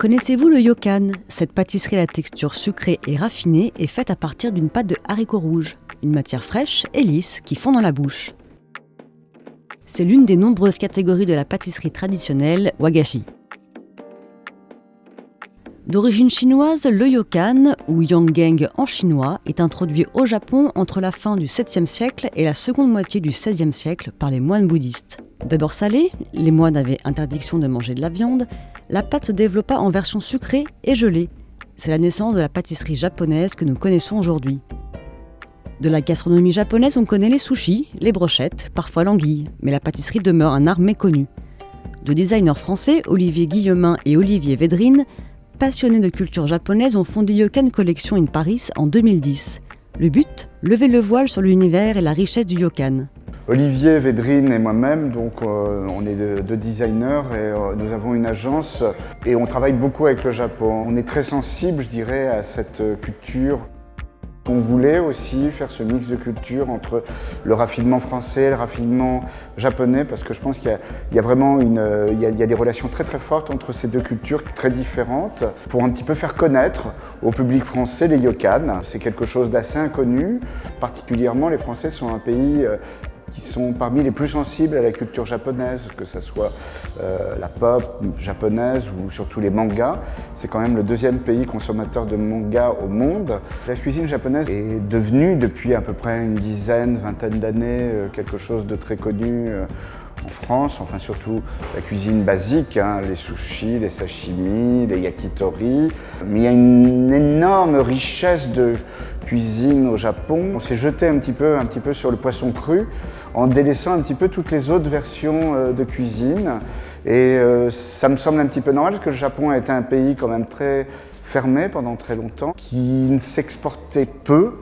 Connaissez-vous le Yokan? Cette pâtisserie à la texture sucrée et raffinée est faite à partir d'une pâte de haricots rouges, une matière fraîche et lisse qui fond dans la bouche. C'est l'une des nombreuses catégories de la pâtisserie traditionnelle wagashi. D'origine chinoise, le Yokan, ou Yangeng en chinois, est introduit au Japon entre la fin du 7e siècle et la seconde moitié du 16e siècle par les moines bouddhistes. D'abord salée, les moines avaient interdiction de manger de la viande, la pâte se développa en version sucrée et gelée. C'est la naissance de la pâtisserie japonaise que nous connaissons aujourd'hui. De la gastronomie japonaise, on connaît les sushis, les brochettes, parfois l'anguille, mais la pâtisserie demeure un art méconnu. Deux designers français, Olivier Guillemin et Olivier Védrine, passionnés de culture japonaise, ont fondé Yokan Collection in Paris en 2010. Le but ? Lever le voile sur l'univers et la richesse du Yokan. Olivier Védrine et moi-même, donc on est deux designers et nous avons une agence et on travaille beaucoup avec le Japon. On est très sensible, je dirais, à cette culture. On voulait aussi faire ce mix de culture entre le raffinement français et le raffinement japonais parce que je pense qu'il y a vraiment il y a des relations très très fortes entre ces deux cultures très différentes pour un petit peu faire connaître au public français les Yokan. C'est quelque chose d'assez inconnu, particulièrement les Français sont un pays qui sont parmi les plus sensibles à la culture japonaise, que ce soit la pop japonaise ou surtout les mangas. C'est quand même le deuxième pays consommateur de mangas au monde. La cuisine japonaise est devenue depuis à peu près une dizaine, vingtaine d'années quelque chose de très connu en France, enfin surtout la cuisine basique, les sushis, les sashimi, les yakitori. Mais il y a une énorme richesse de cuisine au Japon. On s'est jeté un petit peu sur le poisson cru en délaissant un petit peu toutes les autres versions de cuisine. Et ça me semble un petit peu normal parce que le Japon a été un pays quand même très fermé pendant très longtemps, qui ne s'exportait peu,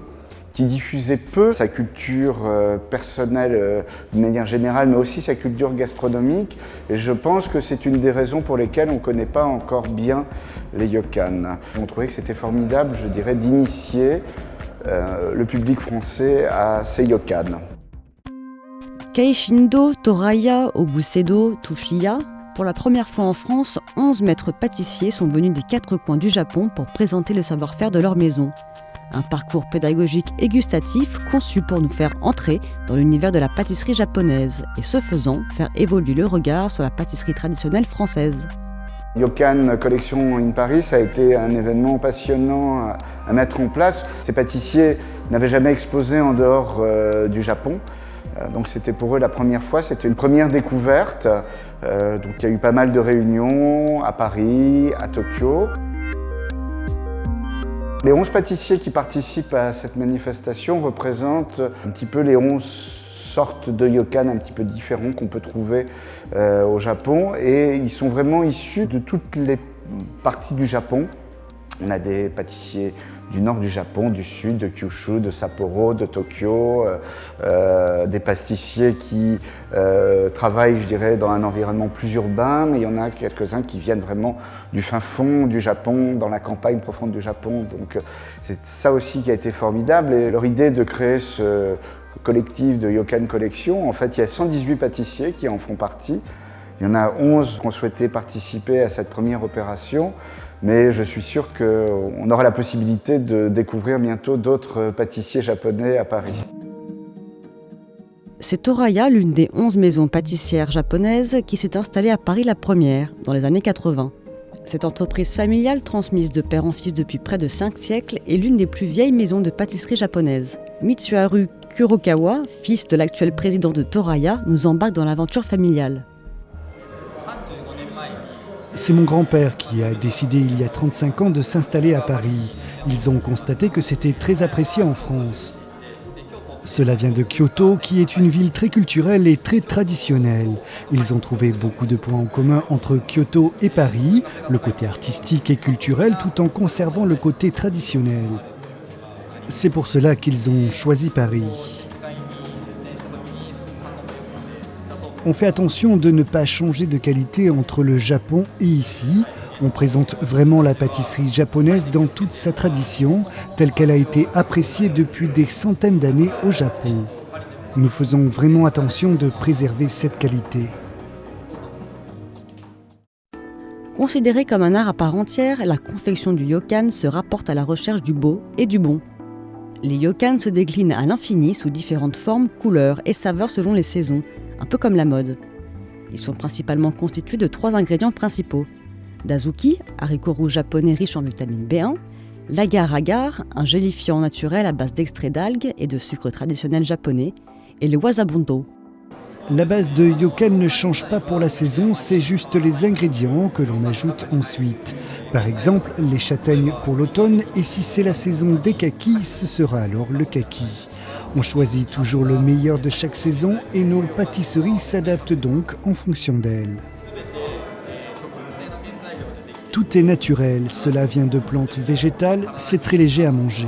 qui diffusait peu sa culture personnelle de manière générale, mais aussi sa culture gastronomique. Et je pense que c'est une des raisons pour lesquelles on ne connaît pas encore bien les Yokan. On trouvait que c'était formidable, je dirais, d'initier le public français à ces Yokan. Keishindo, Toraya, Obusedo, Tushiya. Pour la première fois en France, 11 maîtres pâtissiers sont venus des 4 coins du Japon pour présenter le savoir-faire de leur maison. Un parcours pédagogique et gustatif conçu pour nous faire entrer dans l'univers de la pâtisserie japonaise et ce faisant, faire évoluer le regard sur la pâtisserie traditionnelle française. Yokan Collection in Paris a été un événement passionnant à mettre en place. Ces pâtissiers n'avaient jamais exposé en dehors du Japon. Donc c'était pour eux la première fois, c'était une première découverte. Donc il y a eu pas mal de réunions à Paris, à Tokyo. Les 11 pâtissiers qui participent à cette manifestation représentent un petit peu les 11 sortes de Yokan un petit peu différents qu'on peut trouver au Japon et ils sont vraiment issus de toutes les parties du Japon. On a des pâtissiers du nord du Japon, du sud, de Kyushu, de Sapporo, de Tokyo, des pâtissiers qui travaillent, je dirais, dans un environnement plus urbain, mais il y en a quelques-uns qui viennent vraiment du fin fond du Japon, dans la campagne profonde du Japon. Donc c'est ça aussi qui a été formidable. Et leur idée de créer ce collectif de Yokan Collection, en fait, il y a 118 pâtissiers qui en font partie. Il y en a 11 qui ont souhaité participer à cette première opération. Mais je suis sûr qu'on aura la possibilité de découvrir bientôt d'autres pâtissiers japonais à Paris. C'est Toraya, l'une des 11 maisons pâtissières japonaises, qui s'est installée à Paris la première, dans les années 80. Cette entreprise familiale, transmise de père en fils depuis près de 5 siècles, est l'une des plus vieilles maisons de pâtisserie japonaise. Mitsuharu Kurokawa, fils de l'actuel président de Toraya, nous embarque dans l'aventure familiale. C'est mon grand-père qui a décidé il y a 35 ans de s'installer à Paris. Ils ont constaté que c'était très apprécié en France. Cela vient de Kyoto, qui est une ville très culturelle et très traditionnelle. Ils ont trouvé beaucoup de points en commun entre Kyoto et Paris, le côté artistique et culturel tout en conservant le côté traditionnel. C'est pour cela qu'ils ont choisi Paris. On fait attention de ne pas changer de qualité entre le Japon et ici. On présente vraiment la pâtisserie japonaise dans toute sa tradition, telle qu'elle a été appréciée depuis des centaines d'années au Japon. Nous faisons vraiment attention de préserver cette qualité. Considérée comme un art à part entière, la confection du ryokan se rapporte à la recherche du beau et du bon. Les ryokans se déclinent à l'infini sous différentes formes, couleurs et saveurs selon les saisons, un peu comme la mode. Ils sont principalement constitués de 3 ingrédients principaux. Dazuki, haricot rouge japonais riche en vitamine B1, l'agar-agar, un gélifiant naturel à base d'extrait d'algues et de sucre traditionnel japonais, et le wasabondo. La base de ryokan ne change pas pour la saison, c'est juste les ingrédients que l'on ajoute ensuite. Par exemple, les châtaignes pour l'automne, et si c'est la saison des kakis, ce sera alors le kaki. On choisit toujours le meilleur de chaque saison et nos pâtisseries s'adaptent donc en fonction d'elles. Tout est naturel, cela vient de plantes végétales, c'est très léger à manger.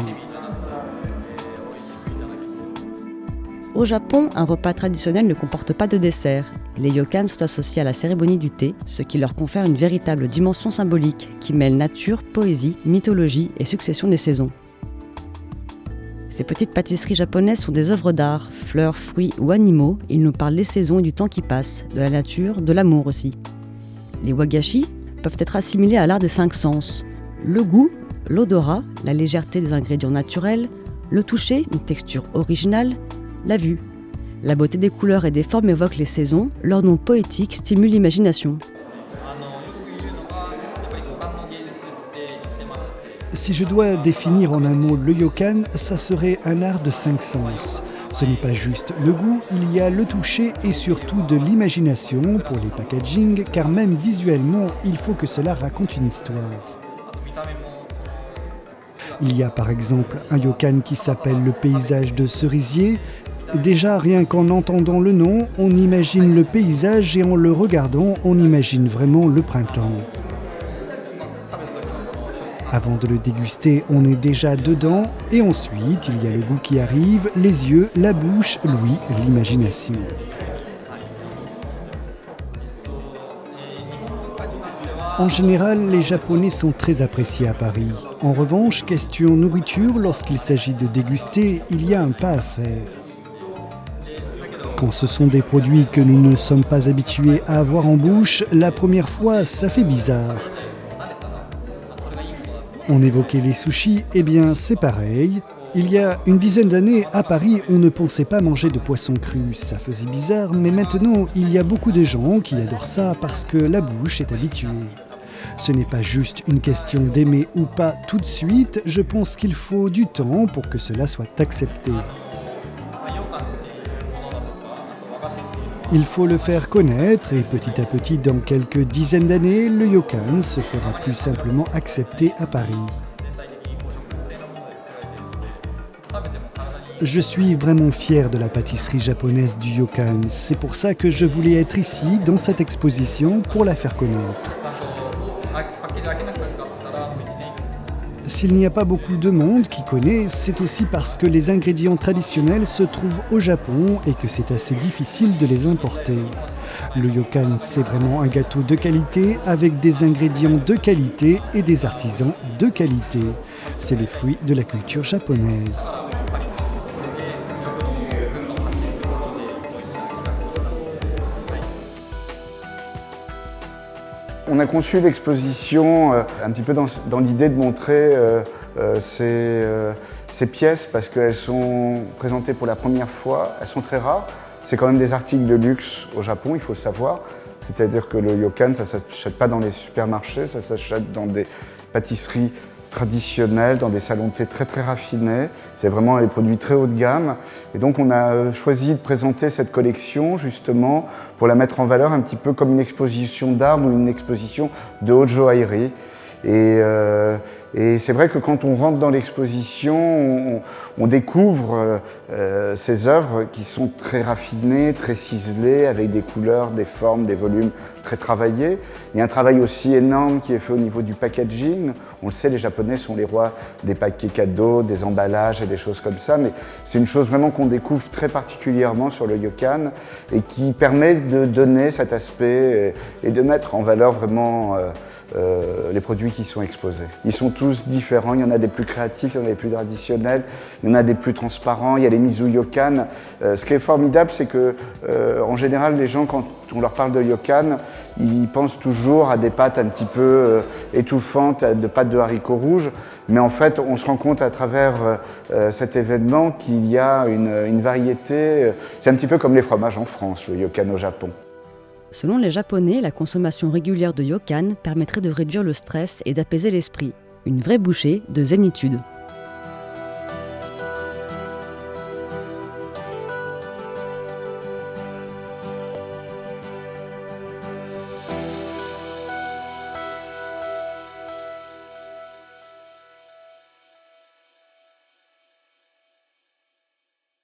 Au Japon, un repas traditionnel ne comporte pas de dessert. Les ryokans sont associés à la cérémonie du thé, ce qui leur confère une véritable dimension symbolique qui mêle nature, poésie, mythologie et succession des saisons. Ces petites pâtisseries japonaises sont des œuvres d'art, fleurs, fruits ou animaux. Ils nous parlent des saisons et du temps qui passe, de la nature, de l'amour aussi. Les wagashi peuvent être assimilés à l'art des 5 sens. Le goût, l'odorat, la légèreté des ingrédients naturels, le toucher, une texture originale, la vue. La beauté des couleurs et des formes évoque les saisons, leur nom poétique stimule l'imagination. Si je dois définir en un mot le ryokan, ça serait un art de 5 sens. Ce n'est pas juste le goût, il y a le toucher et surtout de l'imagination pour les packaging, car même visuellement, il faut que cela raconte une histoire. Il y a par exemple un ryokan qui s'appelle le paysage de cerisier. Déjà, rien qu'en entendant le nom, on imagine le paysage et en le regardant, on imagine vraiment le printemps. Avant de le déguster, on est déjà dedans et ensuite, il y a le goût qui arrive, les yeux, la bouche, l'ouïe, l'imagination. En général, les Japonais sont très appréciés à Paris. En revanche, question nourriture, lorsqu'il s'agit de déguster, il y a un pas à faire. Quand ce sont des produits que nous ne sommes pas habitués à avoir en bouche, la première fois, ça fait bizarre. On évoquait les sushis, eh bien c'est pareil. Il y a une dizaine d'années, à Paris, on ne pensait pas manger de poisson cru. Ça faisait bizarre, mais maintenant, il y a beaucoup de gens qui adorent ça parce que la bouche est habituée. Ce n'est pas juste une question d'aimer ou pas tout de suite, je pense qu'il faut du temps pour que cela soit accepté. Il faut le faire connaître et petit à petit, dans quelques dizaines d'années, le ryokan se fera plus simplement accepter à Paris. Je suis vraiment fier de la pâtisserie japonaise du ryokan. C'est pour ça que je voulais être ici, dans cette exposition, pour la faire connaître. S'il n'y a pas beaucoup de monde qui connaît, c'est aussi parce que les ingrédients traditionnels se trouvent au Japon et que c'est assez difficile de les importer. Le ryokan, c'est vraiment un gâteau de qualité avec des ingrédients de qualité et des artisans de qualité. C'est le fruit de la culture japonaise. On a conçu l'exposition un petit peu dans l'idée de montrer ces pièces parce qu'elles sont présentées pour la première fois, elles sont très rares. C'est quand même des articles de luxe au Japon, il faut le savoir. C'est-à-dire que le ryokan, ça ne s'achète pas dans les supermarchés, ça s'achète dans des pâtisseries traditionnelles, dans des salons de thé très très raffinés. C'est vraiment des produits très haut de gamme. Et donc on a choisi de présenter cette collection justement pour la mettre en valeur un petit peu comme une exposition d'art ou une exposition de haute joaillerie. Et c'est vrai que quand on rentre dans l'exposition, on découvre ces œuvres qui sont très raffinées, très ciselées, avec des couleurs, des formes, des volumes très travaillés. Il y a un travail aussi énorme qui est fait au niveau du packaging. On le sait, les Japonais sont les rois des paquets cadeaux, des emballages et des choses comme ça, mais c'est une chose vraiment qu'on découvre très particulièrement sur le ryokan et qui permet de donner cet aspect et de mettre en valeur vraiment les produits qui sont exposés. Ils sont tous différents, il y en a des plus créatifs, il y en a des plus traditionnels, il y en a des plus transparents, il y a les miso yokan. Ce qui est formidable, c'est que en général, les gens, quand on leur parle de yokan, ils pensent toujours à des pâtes un petit peu étouffantes, de pâtes de haricots rouges, mais en fait, on se rend compte à travers cet événement qu'il y a une variété. C'est un petit peu comme les fromages en France, le yokan au Japon. Selon les Japonais, la consommation régulière de yokan permettrait de réduire le stress et d'apaiser l'esprit. Une vraie bouchée de zénitude.